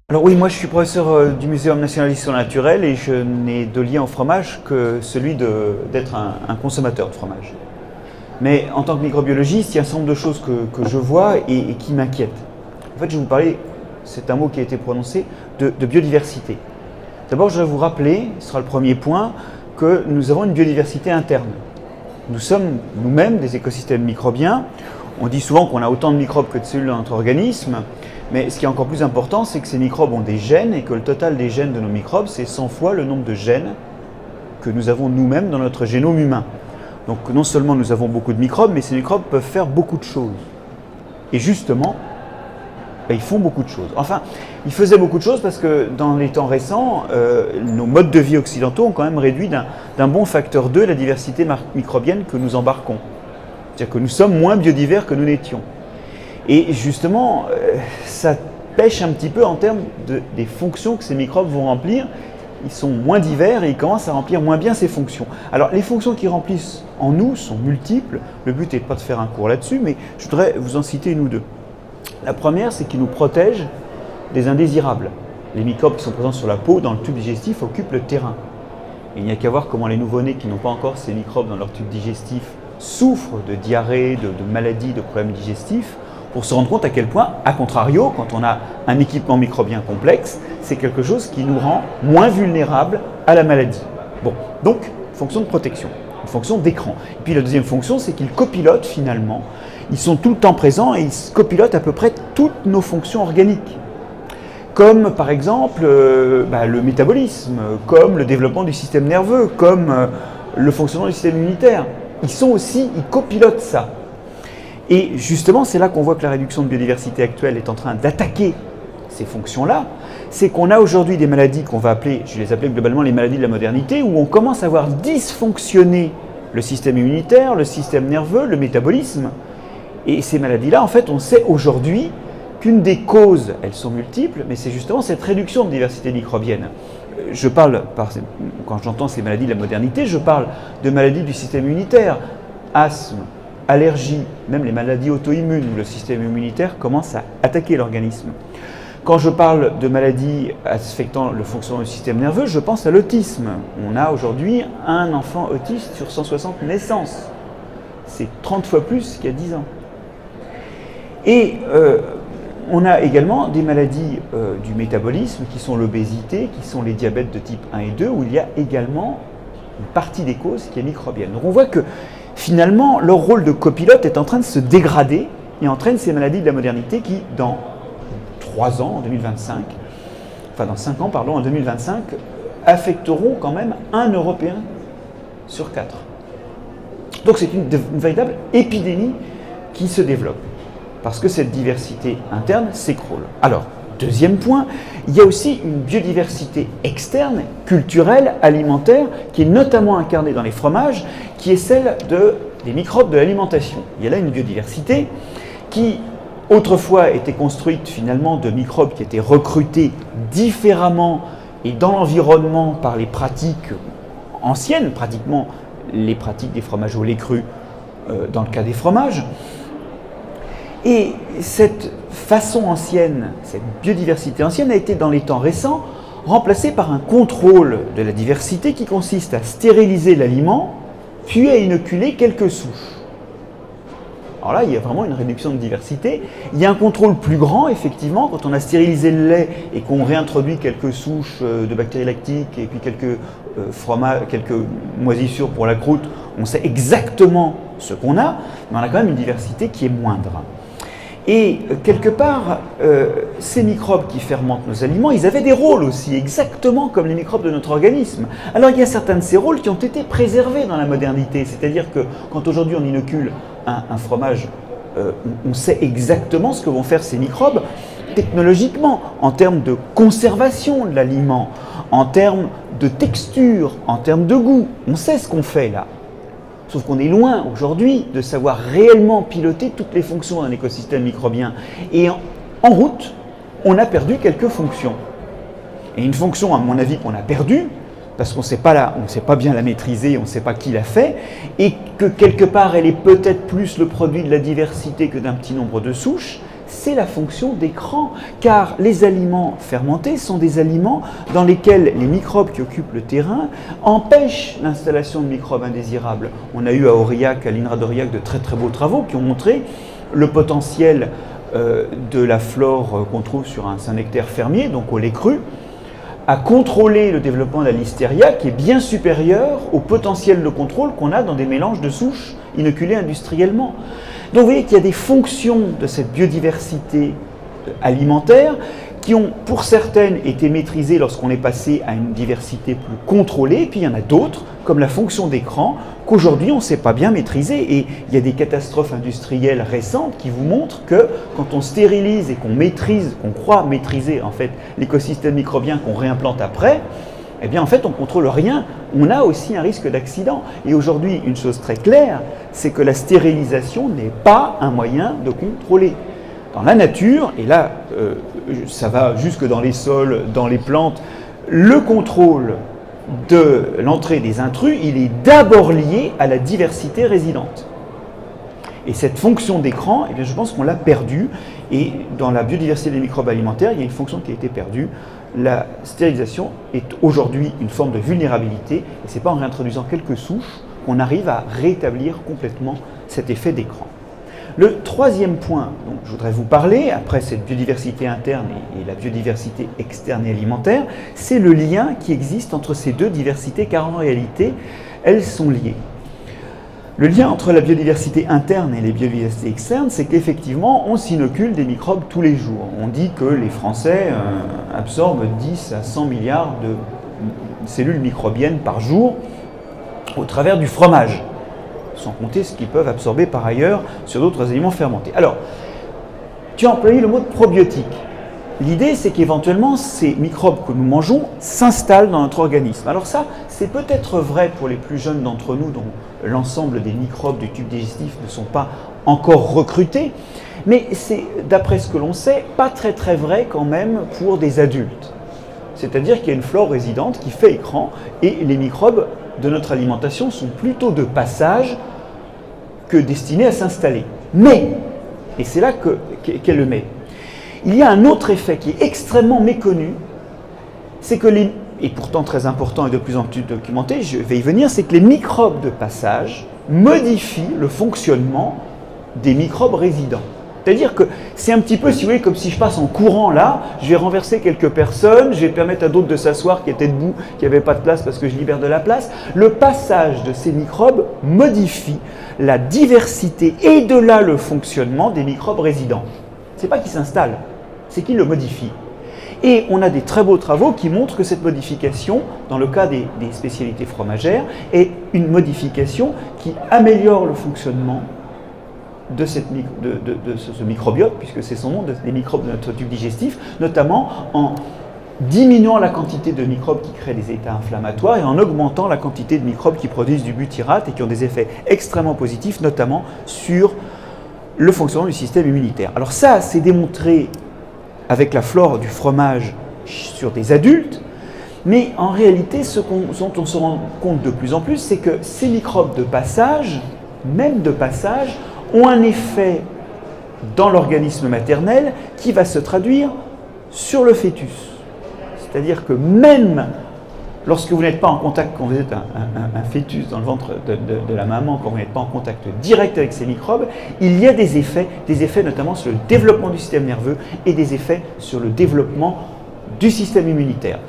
Alors oui, moi je suis professeur du Muséum national d'histoire naturelle et je n'ai de lien au fromage que celui d'être un consommateur de fromage. Mais en tant que microbiologiste, il y a un certain nombre de choses que je vois et qui m'inquiètent. En fait, je vais vous parler, c'est un mot qui a été prononcé, de biodiversité. D'abord, je vais vous rappeler, ce sera le premier point, que nous avons une biodiversité interne. Nous sommes nous-mêmes des écosystèmes microbiens. On dit souvent qu'on a autant de microbes que de cellules dans notre organisme. Mais ce qui est encore plus important, c'est que ces microbes ont des gènes et que le total des gènes de nos microbes, c'est 100 fois le nombre de gènes que nous avons nous-mêmes dans notre génome humain. Donc non seulement nous avons beaucoup de microbes, mais ces microbes peuvent faire beaucoup de choses. Et justement, ils font beaucoup de choses. Enfin, ils faisaient beaucoup de choses parce que dans les temps récents, nos modes de vie occidentaux ont quand même réduit d'un bon facteur 2 la diversité microbienne que nous embarquons. C'est-à-dire que nous sommes moins biodivers que nous n'étions. Et justement, ça pêche un petit peu en termes des fonctions que ces microbes vont remplir. Ils sont moins divers et ils commencent à remplir moins bien ces fonctions. Alors, les fonctions qu'ils remplissent en nous sont multiples. Le but n'est pas de faire un cours là-dessus, mais je voudrais vous en citer une ou deux. La première, c'est qu'ils nous protègent des indésirables. Les microbes qui sont présents sur la peau, dans le tube digestif, occupent le terrain. Et il n'y a qu'à voir comment les nouveau-nés qui n'ont pas encore ces microbes dans leur tube digestif souffrent de diarrhée, de maladies, de problèmes digestifs, pour se rendre compte à quel point, à contrario, quand on a un équipement microbien complexe, c'est quelque chose qui nous rend moins vulnérables à la maladie. Bon, donc, fonction de protection, une fonction d'écran. Et puis la deuxième fonction, c'est qu'ils copilotent finalement. Ils sont tout le temps présents et ils copilotent à peu près toutes nos fonctions organiques. Comme par exemple le métabolisme, comme le développement du système nerveux, comme le fonctionnement du système immunitaire. Ils copilotent ça. Et justement, c'est là qu'on voit que la réduction de biodiversité actuelle est en train d'attaquer ces fonctions-là. C'est qu'on a aujourd'hui des maladies qu'on va appeler, je les appelle globalement les maladies de la modernité, où on commence à voir dysfonctionner le système immunitaire, le système nerveux, le métabolisme. Et ces maladies-là, en fait, on sait aujourd'hui qu'une des causes, elles sont multiples, mais c'est justement cette réduction de diversité microbienne. Je parle, quand j'entends ces maladies de la modernité, je parle de maladies du système immunitaire, asthme, allergies, même les maladies auto-immunes où le système immunitaire commence à attaquer l'organisme. Quand je parle de maladies affectant le fonctionnement du système nerveux, je pense à l'autisme. On a aujourd'hui un enfant autiste sur 160 naissances. C'est 30 fois plus qu'il y a 10 ans. Et on a également des maladies du métabolisme qui sont l'obésité, qui sont les diabètes de type 1 et 2, où il y a également une partie des causes qui est microbienne. Donc on voit que finalement, leur rôle de copilote est en train de se dégrader et entraîne ces maladies de la modernité qui, dans 3 ans, en 2025, enfin dans 5 ans, pardon, en 2025, affecteront quand même un Européen sur 4. Donc c'est une véritable épidémie qui se développe, parce que cette diversité interne s'écroule. Alors, deuxième point, il y a aussi une biodiversité externe, culturelle, alimentaire, qui est notamment incarnée dans les fromages, qui est celle des microbes de l'alimentation. Il y a là une biodiversité qui, autrefois, était construite finalement de microbes qui étaient recrutés différemment et dans l'environnement par les pratiques anciennes, pratiquement les pratiques des fromages au lait cru dans le cas des fromages. Et cette façon ancienne, cette biodiversité ancienne a été dans les temps récents remplacée par un contrôle de la diversité qui consiste à stériliser l'aliment puis à inoculer quelques souches. Alors là, il y a vraiment une réduction de diversité. Il y a un contrôle plus grand, effectivement, quand on a stérilisé le lait et qu'on réintroduit quelques souches de bactéries lactiques et puis quelques moisissures pour la croûte, on sait exactement ce qu'on a, mais on a quand même une diversité qui est moindre. Et quelque part, ces microbes qui fermentent nos aliments, ils avaient des rôles aussi, exactement comme les microbes de notre organisme. Alors il y a certains de ces rôles qui ont été préservés dans la modernité, c'est-à-dire que quand aujourd'hui on inocule un fromage, on sait exactement ce que vont faire ces microbes technologiquement, en termes de conservation de l'aliment, en termes de texture, en termes de goût. On sait ce qu'on fait là. Sauf qu'on est loin aujourd'hui de savoir réellement piloter toutes les fonctions d'un écosystème microbien. Et en route, on a perdu quelques fonctions. Et une fonction, à mon avis, qu'on a perdue, parce qu'on ne sait pas bien la maîtriser, on ne sait pas qui l'a fait, et que quelque part elle est peut-être plus le produit de la diversité que d'un petit nombre de souches, c'est la fonction d'écran, car les aliments fermentés sont des aliments dans lesquels les microbes qui occupent le terrain empêchent l'installation de microbes indésirables. On a eu à Aurillac, à l'INRA d'Aurillac, de très très beaux travaux qui ont montré le potentiel de la flore qu'on trouve sur un Saint-Nectaire fermier, donc au lait cru, à contrôler le développement de la listeria qui est bien supérieur au potentiel de contrôle qu'on a dans des mélanges de souches inoculées industriellement. Donc vous voyez qu'il y a des fonctions de cette biodiversité alimentaire qui ont, pour certaines, été maîtrisées lorsqu'on est passé à une diversité plus contrôlée, et puis il y en a d'autres, comme la fonction d'écran, qu'aujourd'hui on ne sait pas bien maîtriser. Et il y a des catastrophes industrielles récentes qui vous montrent que quand on stérilise et qu'on maîtrise, qu'on croit maîtriser en fait l'écosystème microbien qu'on réimplante après, eh bien en fait on ne contrôle rien, on a aussi un risque d'accident. Et aujourd'hui, une chose très claire, c'est que la stérilisation n'est pas un moyen de contrôler. Dans la nature, et là ça va jusque dans les sols, dans les plantes, le contrôle de l'entrée des intrus, il est d'abord lié à la diversité résidente. Et cette fonction d'écran, eh bien, je pense qu'on l'a perdue. Et dans la biodiversité des microbes alimentaires, il y a une fonction qui a été perdue. La stérilisation est aujourd'hui une forme de vulnérabilité. Et ce n'est pas en réintroduisant quelques souches qu'on arrive à rétablir complètement cet effet d'écran. Le troisième point dont je voudrais vous parler, après cette biodiversité interne et la biodiversité externe et alimentaire, c'est le lien qui existe entre ces deux diversités, car en réalité, elles sont liées. Le lien entre la biodiversité interne et les biodiversités externes, c'est qu'effectivement, on s'inocule des microbes tous les jours. On dit que les Français absorbent 10 à 100 milliards de cellules microbiennes par jour au travers du fromage, sans compter ce qu'ils peuvent absorber par ailleurs sur d'autres aliments fermentés. Alors, tu as employé le mot de probiotique. L'idée, c'est qu'éventuellement, ces microbes que nous mangeons s'installent dans notre organisme. Alors ça, c'est peut-être vrai pour les plus jeunes d'entre nous, dont l'ensemble des microbes du tube digestif ne sont pas encore recrutés, mais c'est, d'après ce que l'on sait, pas très très vrai quand même pour des adultes. C'est-à-dire qu'il y a une flore résidente qui fait écran, et les microbes de notre alimentation sont plutôt de passage que destinés à s'installer. Mais, et c'est là qu'est le mais, il y a un autre effet qui est extrêmement méconnu, c'est que et pourtant très important et de plus en plus documenté, je vais y venir, c'est que les microbes de passage modifient le fonctionnement des microbes résidents. C'est-à-dire que c'est un petit peu, si vous voulez, comme si je passe en courant là, je vais renverser quelques personnes, je vais permettre à d'autres de s'asseoir qui étaient debout, qui n'avaient pas de place parce que je libère de la place. Le passage de ces microbes modifie la diversité et de là le fonctionnement des microbes résidents. Ce n'est pas qu'ils s'installent, c'est qu'ils le modifient. Et on a des très beaux travaux qui montrent que cette modification, dans le cas des spécialités fromagères, est une modification qui améliore le fonctionnement de ce microbiote, puisque c'est son nom, des microbes de notre tube digestif, notamment en diminuant la quantité de microbes qui créent des états inflammatoires et en augmentant la quantité de microbes qui produisent du butyrate et qui ont des effets extrêmement positifs, notamment sur le fonctionnement du système immunitaire. Alors ça, c'est démontré avec la flore du fromage sur des adultes, mais en réalité, ce dont on se rend compte de plus en plus, c'est que ces microbes de passage, même de passage, ont un effet dans l'organisme maternel qui va se traduire sur le fœtus. C'est-à-dire que même lorsque vous n'êtes pas en contact, quand vous êtes un fœtus dans le ventre de la maman, quand vous n'êtes pas en contact direct avec ces microbes, il y a des effets notamment sur le développement du système nerveux et des effets sur le développement du système immunitaire.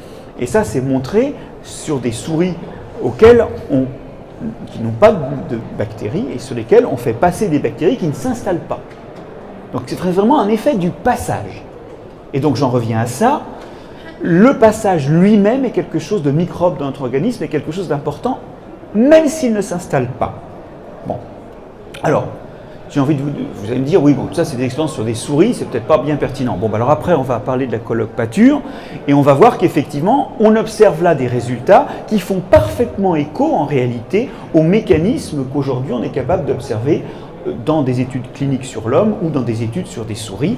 Et ça, c'est montré sur des souris qui n'ont pas de bactéries et sur lesquelles on fait passer des bactéries qui ne s'installent pas. Donc c'est vraiment un effet du passage. Et donc j'en reviens à ça. Le passage lui-même est quelque chose de microbe dans notre organisme, est quelque chose d'important, même s'il ne s'installe pas. Bon. Alors, j'ai envie vous allez me dire, oui, bon, ça c'est des expériences sur des souris, c'est peut-être pas bien pertinent. Bon, alors après, on va parler de la collopature, et on va voir qu'effectivement, on observe là des résultats qui font parfaitement écho, en réalité, aux mécanismes qu'aujourd'hui on est capable d'observer dans des études cliniques sur l'homme ou dans des études sur des souris.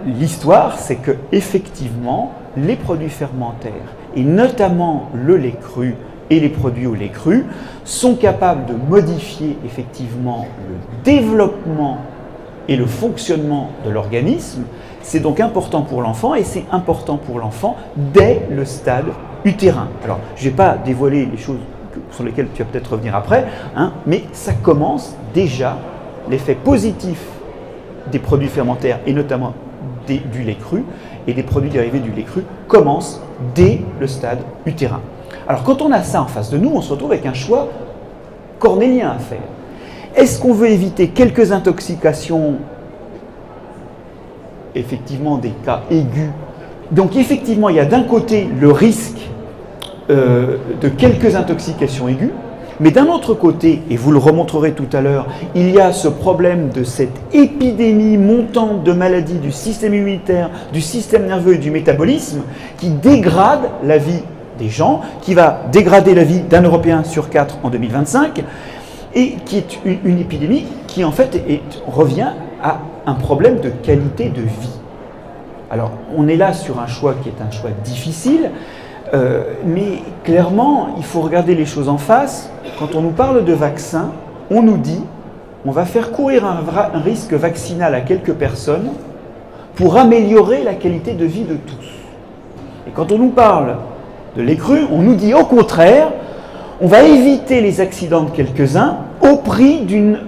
L'histoire, c'est que effectivement, les produits fermentaires, et notamment le lait cru et les produits au lait cru, sont capables de modifier effectivement le développement et le fonctionnement de l'organisme, c'est donc important pour l'enfant et c'est important pour l'enfant dès le stade utérin. Alors, je ne vais pas dévoiler les choses sur lesquelles tu vas peut-être revenir après, hein, mais ça commence déjà, l'effet positif des produits fermentaires et notamment du lait cru et des produits dérivés du lait cru commence dès le stade utérin. Alors, quand on a ça en face de nous, on se retrouve avec un choix cornélien à faire. Est-ce qu'on veut éviter quelques intoxications, effectivement des cas aigus? Donc effectivement, il y a d'un côté le risque de quelques intoxications aiguës, mais d'un autre côté, et vous le remontrerez tout à l'heure, il y a ce problème de cette épidémie montante de maladies du système immunitaire, du système nerveux et du métabolisme qui dégrade la vie des gens, qui va dégrader la vie d'un Européen sur 4 en 2025, et qui est une épidémie qui en fait revient à un problème de qualité de vie. Alors on est là sur un choix qui est un choix difficile, mais clairement il faut regarder les choses en face. Quand on nous parle de vaccin, on nous dit on va faire courir un risque vaccinal à quelques personnes pour améliorer la qualité de vie de tous. Et quand on nous parle de lait cru, on nous dit au contraire on va éviter les accidents de quelques-uns au prix d'une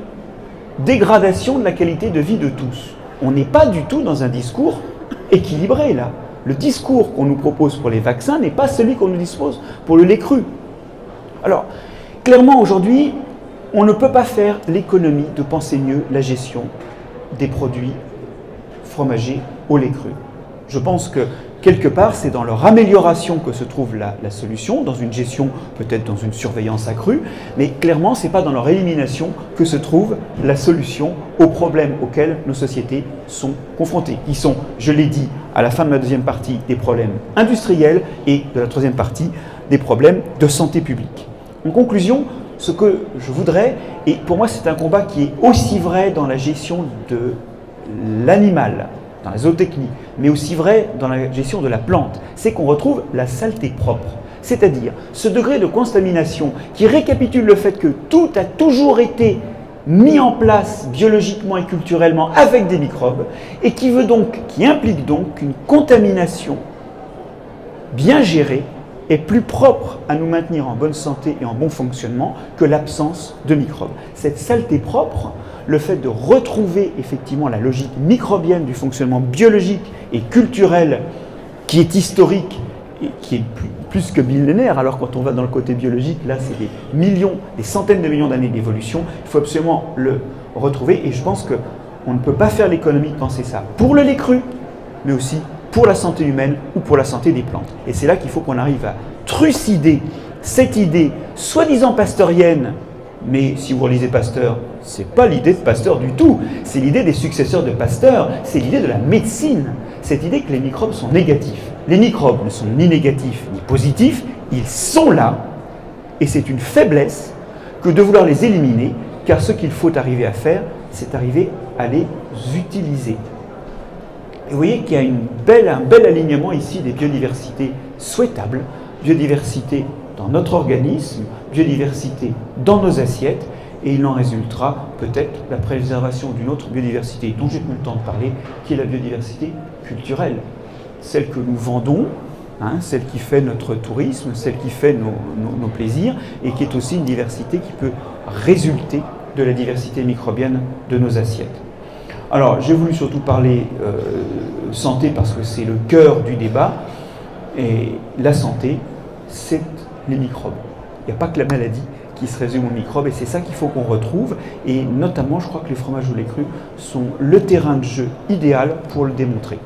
dégradation de la qualité de vie de tous. On n'est pas du tout dans un discours équilibré là. Le discours qu'on nous propose pour les vaccins n'est pas celui qu'on nous dispose pour le lait cru. Alors, clairement aujourd'hui, on ne peut pas faire l'économie de penser mieux la gestion des produits fromagers au lait cru. Je pense que quelque part, c'est dans leur amélioration que se trouve la solution, dans une gestion, peut-être dans une surveillance accrue, mais clairement, ce n'est pas dans leur élimination que se trouve la solution aux problèmes auxquels nos sociétés sont confrontées. Qui sont, je l'ai dit, à la fin de ma deuxième partie, des problèmes industriels et de la troisième partie, des problèmes de santé publique. En conclusion, ce que je voudrais, et pour moi c'est un combat qui est aussi vrai dans la gestion de l'animal, dans la zootechnie, mais aussi vrai dans la gestion de la plante, c'est qu'on retrouve la saleté propre. C'est-à-dire ce degré de contamination qui récapitule le fait que tout a toujours été mis en place biologiquement et culturellement avec des microbes et qui implique donc qu'une contamination bien gérée est plus propre à nous maintenir en bonne santé et en bon fonctionnement que l'absence de microbes. Cette saleté propre, le fait de retrouver effectivement la logique microbienne du fonctionnement biologique et culturel qui est historique et qui est plus que millénaire, alors quand on va dans le côté biologique, là c'est des millions, des centaines de millions d'années d'évolution, il faut absolument le retrouver et je pense qu'on ne peut pas faire l'économie de penser ça pour le lait cru, mais aussi pour la santé humaine ou pour la santé des plantes. Et c'est là qu'il faut qu'on arrive à trucider cette idée soi-disant pasteurienne. Mais si vous relisez Pasteur, ce n'est pas l'idée de Pasteur du tout, c'est l'idée des successeurs de Pasteur, c'est l'idée de la médecine, cette idée que les microbes sont négatifs. Les microbes ne sont ni négatifs ni positifs, ils sont là, et c'est une faiblesse que de vouloir les éliminer, car ce qu'il faut arriver à faire, c'est arriver à les utiliser. Et vous voyez qu'il y a un bel alignement ici des biodiversités souhaitables, biodiversité dans notre organisme, biodiversité dans nos assiettes, et il en résultera peut-être la préservation d'une autre biodiversité dont j'ai plus le temps de parler, qui est la biodiversité culturelle, celle que nous vendons, celle qui fait notre tourisme, celle qui fait nos plaisirs, et qui est aussi une diversité qui peut résulter de la diversité microbienne de nos assiettes. Alors, j'ai voulu surtout parler santé parce que c'est le cœur du débat, et la santé, c'est les microbes. Il n'y a pas que la maladie qui se résume aux microbes et c'est ça qu'il faut qu'on retrouve et notamment je crois que les fromages au lait cru sont le terrain de jeu idéal pour le démontrer.